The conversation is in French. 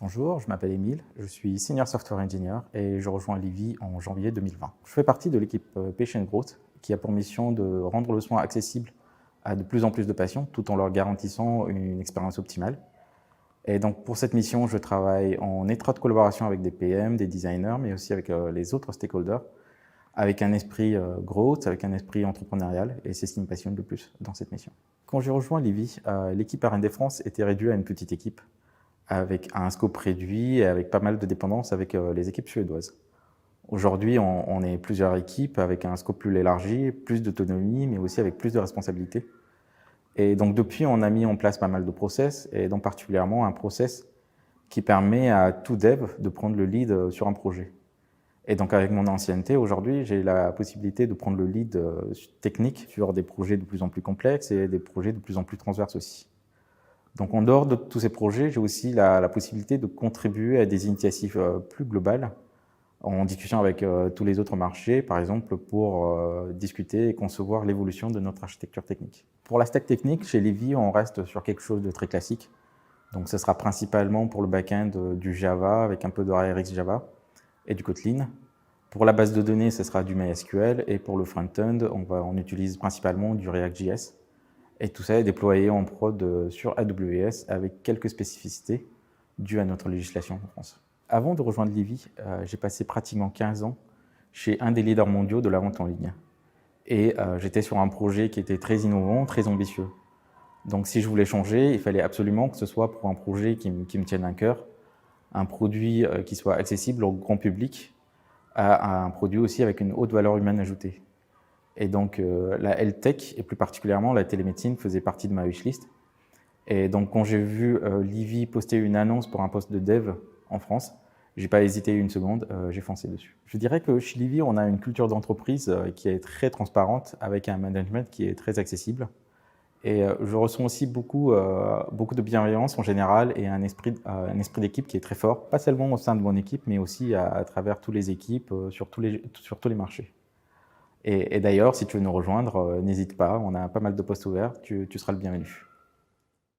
Bonjour, je m'appelle Émile, je suis Senior Software Engineer et je rejoins Livy en janvier 2020. Je fais partie de l'équipe Patient Growth qui a pour mission de rendre le soin accessible à de plus en plus de patients tout en leur garantissant une expérience optimale. Et donc pour cette mission, je travaille en étroite collaboration avec des PM, des designers, mais aussi avec les autres stakeholders, avec un esprit growth, avec un esprit entrepreneurial, et c'est ce qui me passionne le plus dans cette mission. Quand j'ai rejoint Livy, l'équipe R&D France était réduite à une petite équipe, avec un scope réduit et avec pas mal de dépendance avec les équipes suédoises. Aujourd'hui, on est plusieurs équipes avec un scope plus élargi, plus d'autonomie, mais aussi avec plus de responsabilités. Et donc depuis, on a mis en place pas mal de process, et donc particulièrement un process qui permet à tout dev de prendre le lead sur un projet. Et donc avec mon ancienneté, aujourd'hui, j'ai la possibilité de prendre le lead technique sur des projets de plus en plus complexes et des projets de plus en plus transverses aussi. Donc en dehors de tous ces projets, j'ai aussi la possibilité de contribuer à des initiatives plus globales, en discussion avec tous les autres marchés, par exemple, pour discuter et concevoir l'évolution de notre architecture technique. Pour la stack technique, chez Livy, on reste sur quelque chose de très classique. Donc ce sera principalement pour le back-end du Java, avec un peu de RX Java et du Kotlin. Pour la base de données, ce sera du MySQL, et pour le front-end, on utilise principalement du React.js. Et tout ça est déployé en prod sur AWS avec quelques spécificités dues à notre législation en France. Avant de rejoindre Livy, j'ai passé pratiquement 15 ans chez un des leaders mondiaux de la vente en ligne. Et j'étais sur un projet qui était très innovant, très ambitieux. Donc si je voulais changer, il fallait absolument que ce soit pour un projet qui me tienne à cœur, un produit qui soit accessible au grand public, à un produit aussi avec une haute valeur humaine ajoutée. Et donc, la health tech, et plus particulièrement la télémédecine, faisait partie de ma wishlist. Et donc, quand j'ai vu Livy poster une annonce pour un poste de dev en France, j'ai pas hésité une seconde, j'ai foncé dessus. Je dirais que chez Livy, on a une culture d'entreprise qui est très transparente, avec un management qui est très accessible. Et je ressens aussi beaucoup de bienveillance en général et un esprit d'équipe qui est très fort, pas seulement au sein de mon équipe, mais aussi à travers toutes les équipes, sur tous les marchés. Et d'ailleurs, si tu veux nous rejoindre, n'hésite pas, on a pas mal de postes ouverts, tu seras le bienvenu.